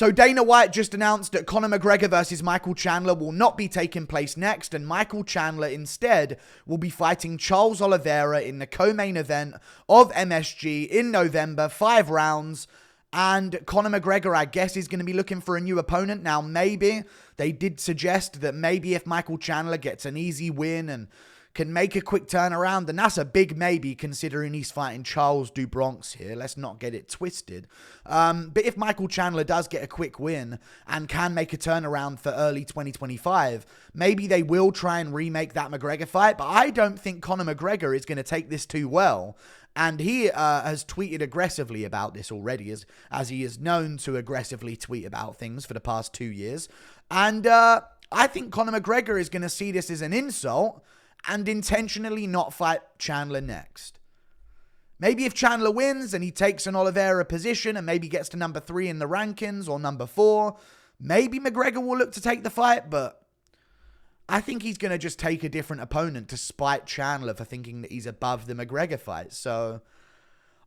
So Dana White just announced that Conor McGregor versus Michael Chandler will not be taking place next, and Michael Chandler instead will be fighting Charles Oliveira in the co-main event of MSG in November, 5 rounds. And Conor McGregor, I guess, is going to be looking for a new opponent. Now, maybe they did suggest that maybe if Michael Chandler gets an easy win and can make a quick turnaround, then that's a big maybe considering he's fighting Charles do Bronx here. Let's not get it twisted. But if Michael Chandler does get a quick win and can make a turnaround for early 2025, maybe they will try and remake that McGregor fight. But I don't think Conor McGregor is going to take this too well. And he has tweeted aggressively about this already, as he is known to aggressively tweet about things for the past 2 years. And I think Conor McGregor is going to see this as an insult and intentionally not fight Chandler next. Maybe if Chandler wins and he takes an Oliveira position and maybe gets to number 3 in the rankings or number 4, maybe McGregor will look to take the fight, but I think he's going to just take a different opponent to spite Chandler for thinking that he's above the McGregor fight. So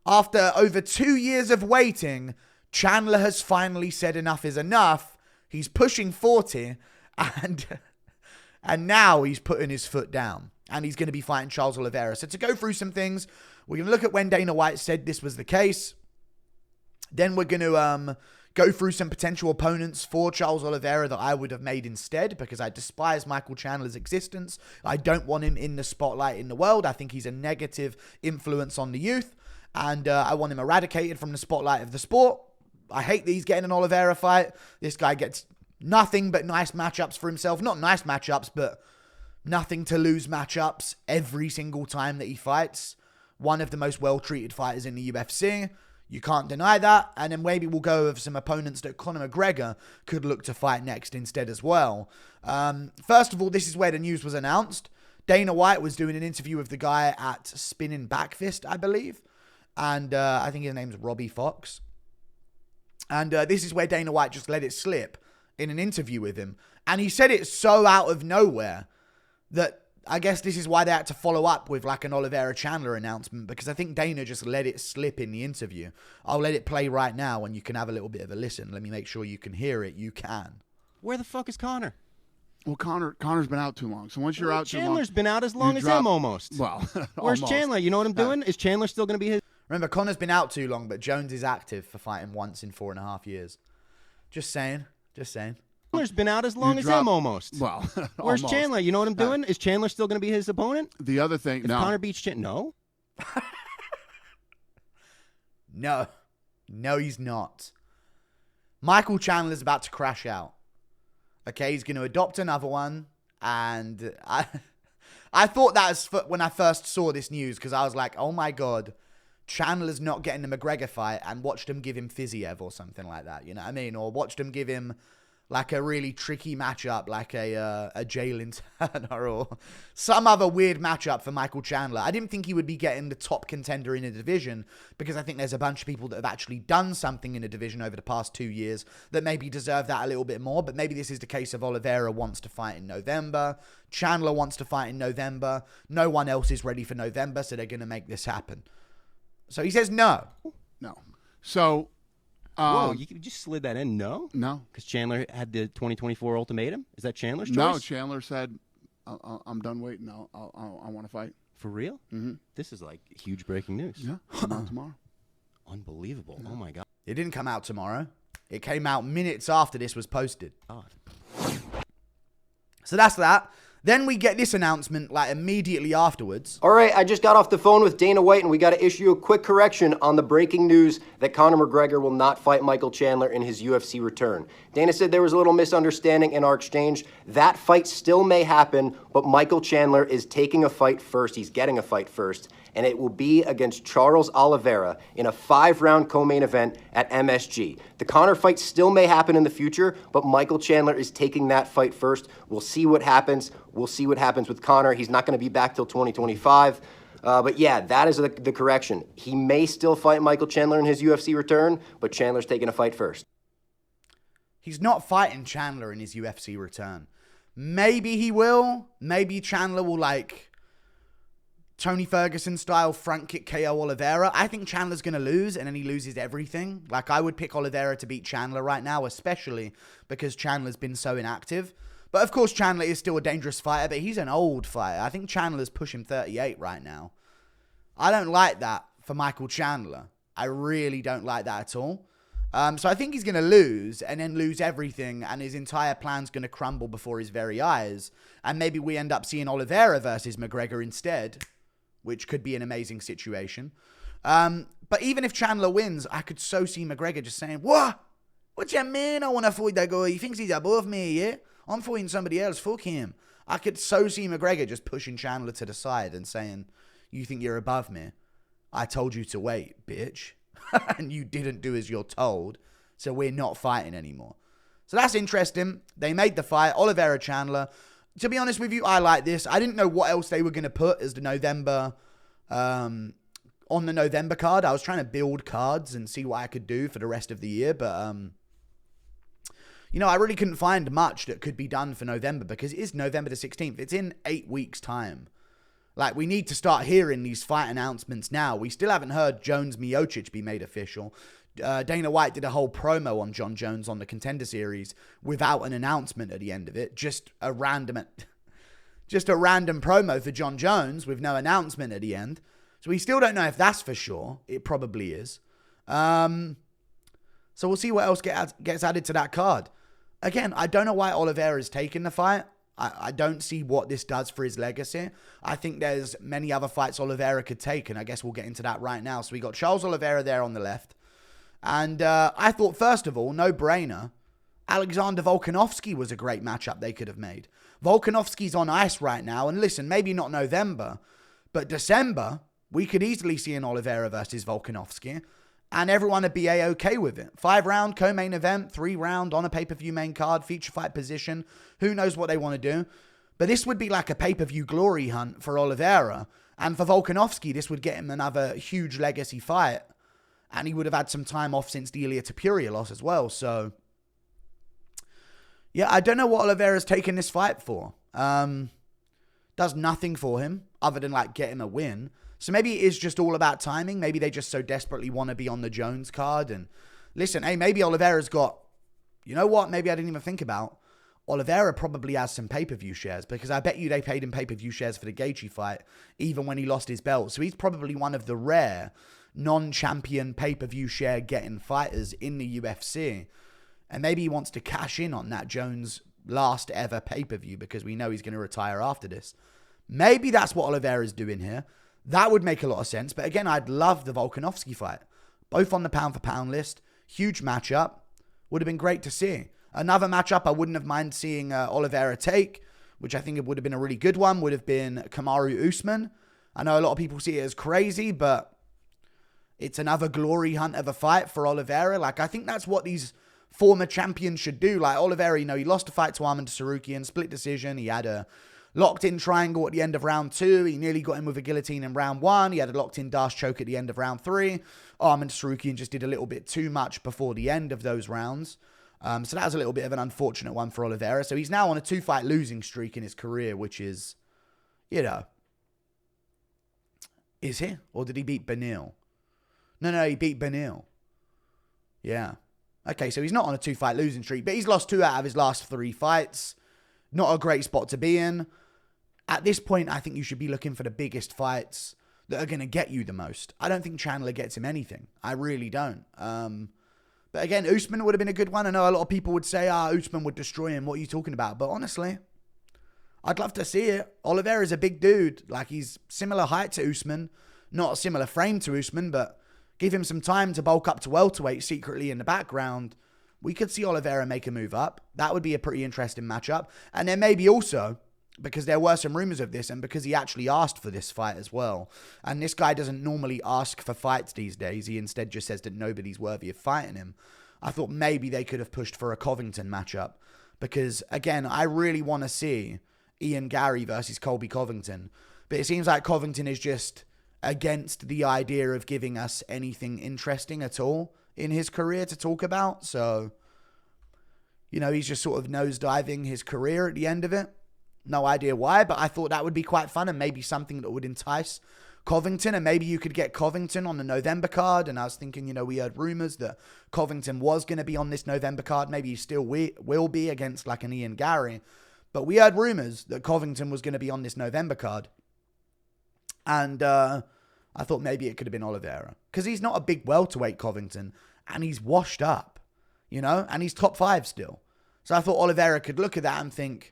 after over 2 years of waiting, Chandler has finally said enough is enough. He's pushing 40 and now he's putting his foot down. And he's going to be fighting Charles Oliveira. So to go through some things, we're going to look at when Dana White said this was the case. Then we're going to go through some potential opponents for Charles Oliveira that I would have made instead, because I despise Michael Chandler's existence. I don't want him in the spotlight in the world. I think he's a negative influence on the youth. And I want him eradicated from the spotlight of the sport. I hate that he's getting an Oliveira fight. This guy gets nothing but nice matchups for himself. Not nice matchups, but nothing to lose matchups every single time that he fights. One of the most well-treated fighters in the UFC. You can't deny that. And then maybe we'll go over some opponents that Conor McGregor could look to fight next instead as well. First of all, this is where the news was announced. Dana White was doing an interview with the guy at Spinning Backfist, I believe. And I think his name's Robbie Fox. And this is where Dana White just let it slip in an interview with him. And he said it so out of nowhere that I guess this is why they had to follow up with like an Oliveira Chandler announcement, because I think Dana just let it slip in the interview. I'll let it play right now and you can have a little bit of a listen. Let me make sure you can hear it. You can. Where the fuck is Conor? Well, Conor's been out too long. So once you're out too long... Chandler's been out as long as him almost. Well, Where's almost. Chandler? You know what I'm doing? Is Chandler still going to be his... Remember, Conor's been out too long, but Jones is active for fighting once in 4.5 years. Just saying. Chandler's been out as long as him almost. Well, Where's almost. Chandler? You know what I'm doing? Is Chandler still going to be his opponent? The other thing... If Conor beats Chandler... No. No, he's not. Michael Chandler's about to crash out. Okay, he's going to adopt another one. And I thought that was when I first saw this news, because I was like, oh my God, Chandler's not getting the McGregor fight, and watched him give him Fiziev or something like that. You know what I mean? Or watched him give him like a really tricky matchup, like a Jalen Turner or some other weird matchup for Michael Chandler. I didn't think he would be getting the top contender in a division, because I think there's a bunch of people that have actually done something in a division over the past 2 years that maybe deserve that a little bit more. But maybe this is the case of Oliveira wants to fight in November. Chandler wants to fight in November. No one else is ready for November, so they're going to make this happen. So he says no. No. So... Whoa, you just slid that in? No? No. Because Chandler had the 2024 ultimatum? Is that Chandler's choice? No, Chandler said, I'm done waiting. I want to fight. For real? Mm-hmm. This is like huge breaking news. Yeah, come out tomorrow. Unbelievable. Yeah. Oh, my God. It didn't come out tomorrow. It came out minutes after this was posted. God. So that's that. Then we get this announcement like immediately afterwards. All right, I just got off the phone with Dana White, and we got to issue a quick correction on the breaking news that Conor McGregor will not fight Michael Chandler in his UFC return. Dana said there was a little misunderstanding in our exchange. That fight still may happen, but Michael Chandler is taking a fight first. He's getting a fight first, and it will be against Charles Oliveira in a 5-round co-main event at MSG. The Conor fight still may happen in the future, but Michael Chandler is taking that fight first. We'll see what happens. We'll see what happens with Conor. He's not going to be back till 2025. But yeah, that is the correction. He may still fight Michael Chandler in his UFC return, but Chandler's taking a fight first. He's not fighting Chandler in his UFC return. Maybe he will. Maybe Chandler will, like, Tony Ferguson style front kick KO Oliveira. I think Chandler's going to lose, and then he loses everything. Like, I would pick Oliveira to beat Chandler right now, especially because Chandler's been so inactive. But of course, Chandler is still a dangerous fighter, but he's an old fighter. I think Chandler's pushing 38 right now. I don't like that for Michael Chandler. I really don't like that at all. So I think he's going to lose and then lose everything, and his entire plan's going to crumble before his very eyes. And maybe we end up seeing Oliveira versus McGregor instead, which could be an amazing situation. But even if Chandler wins, I could so see McGregor just saying, "What? What you mean I want to fight that guy? He thinks he's above me, yeah? I'm fighting somebody else. Fuck him." I could so see McGregor just pushing Chandler to the side and saying, "You think you're above me? I told you to wait, bitch." And you didn't do as you're told. So we're not fighting anymore. So that's interesting. They made the fight. Oliveira Chandler. To be honest with you, I like this. I didn't know what else they were going to put as the November, on the November card. I was trying to build cards and see what I could do for the rest of the year. But, you know, I really couldn't find much that could be done for November because it is November the 16th. It's in 8 weeks' time. Like, we need to start hearing these fight announcements now. We still haven't heard Jones Miocic be made official. Dana White did a whole promo on John Jones on the Contender Series without an announcement at the end of it. Just a random promo for John Jones with no announcement at the end. So we still don't know if that's for sure. It probably is. So we'll see what else gets added to that card. Again, I don't know why Oliveira's taken the fight. I don't see what this does for his legacy. I think there's many other fights Oliveira could take, and I guess we'll get into that right now. So we got Charles Oliveira there on the left. And I thought, first of all, no-brainer, Alexander Volkanovski was a great matchup they could have made. Volkanovski's on ice right now, and listen, maybe not November, but December, we could easily see an Oliveira versus Volkanovski, and everyone would be A-okay with it. 5-round co-main event, 3-round on a pay-per-view main card, feature fight position. Who knows what they want to do? But this would be like a pay-per-view glory hunt for Oliveira. And for Volkanovski, this would get him another huge legacy fight. And he would have had some time off since the Ilia Topuria loss as well. So, yeah, I don't know what Oliveira's taken this fight for. Does nothing for him other than, like, get him a win. So maybe it is just all about timing. Maybe they just so desperately want to be on the Jones card. And listen, hey, maybe Oliveira's got, you know what? Maybe I didn't even think about. Oliveira probably has some pay-per-view shares because I bet you they paid him pay-per-view shares for the Gaethje fight even when he lost his belt. So he's probably one of the rare non-champion pay-per-view share getting fighters in the UFC. And maybe he wants to cash in on that Jones last ever pay-per-view because we know he's going to retire after this. Maybe that's what Oliveira's doing here. That would make a lot of sense. But again, I'd love the Volkanovski fight. Both on the pound-for-pound list. Huge matchup. Would have been great to see. Another matchup I wouldn't have minded seeing Oliveira take, which I think it would have been a really good one, would have been Kamaru Usman. I know a lot of people see it as crazy, but it's another glory hunt of a fight for Oliveira. Like, I think that's what these former champions should do. Like, Oliveira, you know, he lost a fight to Arman Tsarukyan, split decision. He had a locked-in triangle at the end of round 2. He nearly got him with a guillotine in round 1. He had a locked-in dash choke at the end of round 3. Arman Tsarukyan just did a little bit too much before the end of those rounds. So that was a little bit of an unfortunate one for Oliveira. So he's now on a 2-fight losing streak in his career, which is, you know. Is he? Or did he beat Benil? No, he beat Benil. Yeah. Okay, so he's not on a 2-fight losing streak, but he's lost 2 out of his last 3 fights. Not a great spot to be in. At this point, I think you should be looking for the biggest fights that are going to get you the most. I don't think Chandler gets him anything. I really don't. But again, Usman would have been a good one. I know a lot of people would say, Usman would destroy him. What are you talking about? But honestly, I'd love to see it. Oliveira's a big dude. Like, he's similar height to Usman. Not a similar frame to Usman, but give him some time to bulk up to welterweight secretly in the background. We could see Oliveira make a move up. That would be a pretty interesting matchup. And then maybe also, because there were some rumors of this, and because he actually asked for this fight as well. And this guy doesn't normally ask for fights these days. He instead just says that nobody's worthy of fighting him. I thought maybe they could have pushed for a Covington matchup. Because, again, I really want to see Ian Gary versus Colby Covington. But it seems like Covington is just against the idea of giving us anything interesting at all in his career to talk about. So, you know, he's just sort of nosediving his career at the end of it. No idea why, but I thought that would be quite fun and maybe something that would entice Covington, and maybe you could get Covington on the November card. And I was thinking, we heard rumors that Covington was going to be on this November card. Maybe he still will be against like an Ian Gary. But we heard rumors that Covington was going to be on this November card. And I thought maybe it could have been Oliveira. Because he's not a big welterweight, Covington. And he's washed up, and he's top 5 still. So I thought Oliveira could look at that and think,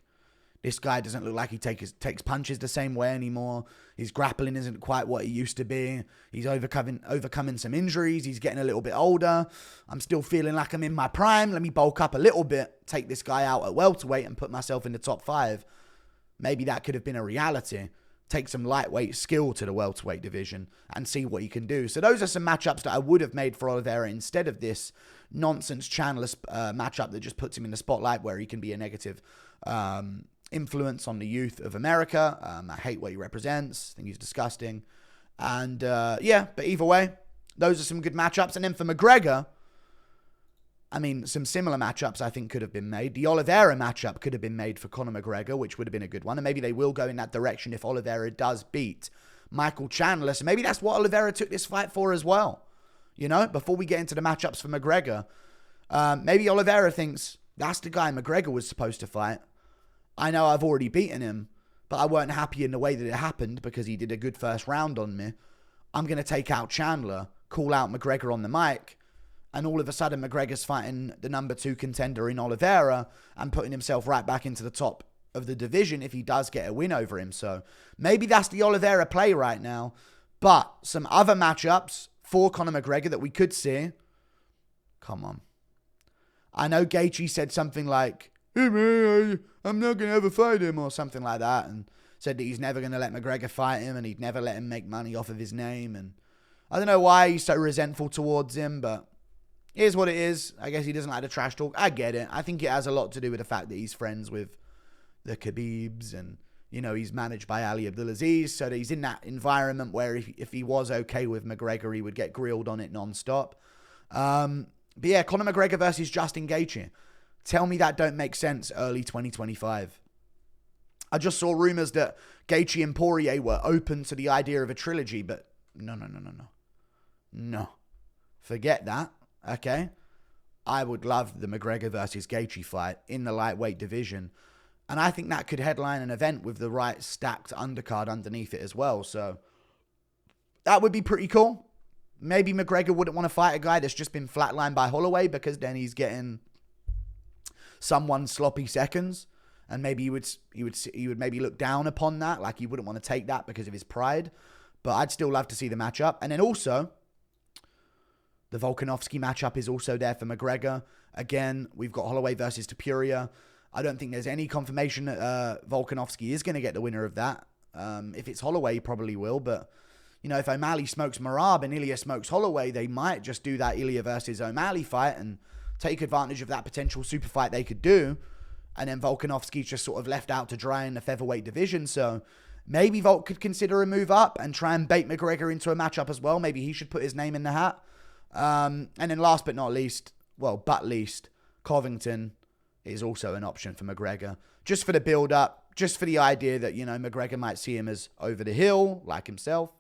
this guy doesn't look like he takes punches the same way anymore. His grappling isn't quite what it used to be. He's overcoming some injuries. He's getting a little bit older. I'm still feeling like I'm in my prime. Let me bulk up a little bit, take this guy out at welterweight and put myself in the top 5. Maybe that could have been a reality. Take some lightweight skill to the welterweight division and see what he can do. So those are some matchups that I would have made for Oliveira instead of this nonsense Chandler matchup that just puts him in the spotlight where he can be a negative influence on the youth of America. I hate what he represents. I think he's disgusting. And but either way, those are some good matchups. And then for McGregor, some similar matchups I think could have been made. The Oliveira matchup could have been made for Conor McGregor, which would have been a good one. And maybe they will go in that direction if Oliveira does beat Michael Chandler. So maybe that's what Oliveira took this fight for as well. Before we get into the matchups for McGregor, maybe Oliveira thinks that's the guy McGregor was supposed to fight. I know I've already beaten him, but I weren't happy in the way that it happened because he did a good first round on me. I'm going to take out Chandler, call out McGregor on the mic, and all of a sudden McGregor's fighting the number 2 contender in Oliveira and putting himself right back into the top of the division if he does get a win over him. So maybe that's the Oliveira play right now. But some other matchups for Conor McGregor that we could see. Come on. I know Gaethje said something like, hey man, I'm not going to ever fight him or something like that, and said that he's never going to let McGregor fight him and he'd never let him make money off of his name. And I don't know why he's so resentful towards him, but here's what it is. I guess he doesn't like the trash talk. I get it. I think it has a lot to do with the fact that he's friends with the Khabibs and, he's managed by Ali Abdulaziz, so that he's in that environment where if he was okay with McGregor, he would get grilled on it nonstop. But yeah, Conor McGregor versus Justin Gaethje. Tell me that don't make sense early 2025. I just saw rumors that Gaethje and Poirier were open to the idea of a trilogy, but no. Forget that, okay? I would love the McGregor versus Gaethje fight in the lightweight division, and I think that could headline an event with the right stacked undercard underneath it as well, so that would be pretty cool. Maybe McGregor wouldn't want to fight a guy that's just been flatlined by Holloway because then he's getting someone sloppy seconds, and maybe he would maybe look down upon that, like he wouldn't want to take that because of his pride. But I'd still love to see the matchup. And then also the Volkanovski matchup is also there for McGregor. Again, we've got Holloway versus Topuria. I don't think there's any confirmation that Volkanovski is going to get the winner of that. If it's Holloway, he probably will, but if O'Malley smokes Merab and Ilya smokes Holloway, they might just do that Ilya versus O'Malley fight and take advantage of that potential super fight they could do. And then Volkanovski's just sort of left out to dry in the featherweight division. So maybe Volk could consider a move up and try and bait McGregor into a matchup as well. Maybe he should put his name in the hat. And then last but not least, Covington is also an option for McGregor. Just for the build-up, just for the idea that, McGregor might see him as over the hill, like himself,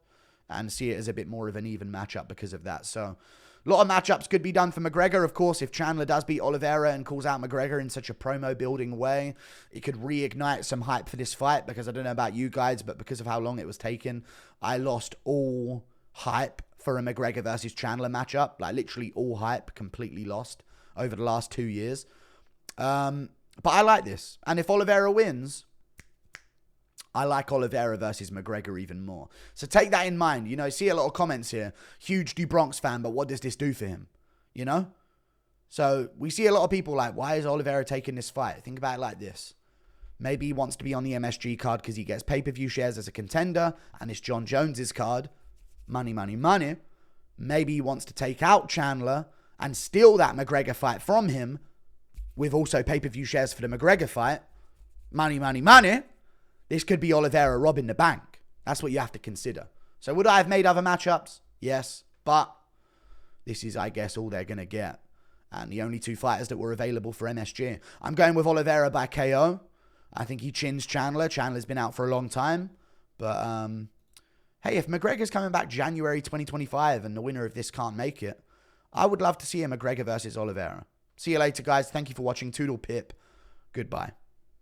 and see it as a bit more of an even matchup because of that. So a lot of matchups could be done for McGregor. Of course, if Chandler does beat Oliveira and calls out McGregor in such a promo-building way, it could reignite some hype for this fight, because I don't know about you guys, but because of how long it was taken, I lost all hype for a McGregor versus Chandler matchup. Like, literally all hype, completely lost over the last 2 years. But I like this. And if Oliveira wins, I like Oliveira versus McGregor even more. So take that in mind. See a lot of comments here. Huge Du Bronx fan, but what does this do for him? So we see a lot of people like, why is Oliveira taking this fight? Think about it like this. Maybe he wants to be on the MSG card because he gets pay-per-view shares as a contender, and it's John Jones's card. Money, money, money. Maybe he wants to take out Chandler and steal that McGregor fight from him with also pay-per-view shares for the McGregor fight. Money, money, money. This could be Oliveira robbing the bank. That's what you have to consider. So would I have made other matchups? Yes. But this is, I guess, all they're going to get. And the only 2 fighters that were available for MSG. I'm going with Oliveira by KO. I think he chins Chandler. Chandler's been out for a long time. But, hey, if McGregor's coming back January 2025 and the winner of this can't make it, I would love to see a McGregor versus Oliveira. See you later, guys. Thank you for watching. Toodle pip. Goodbye.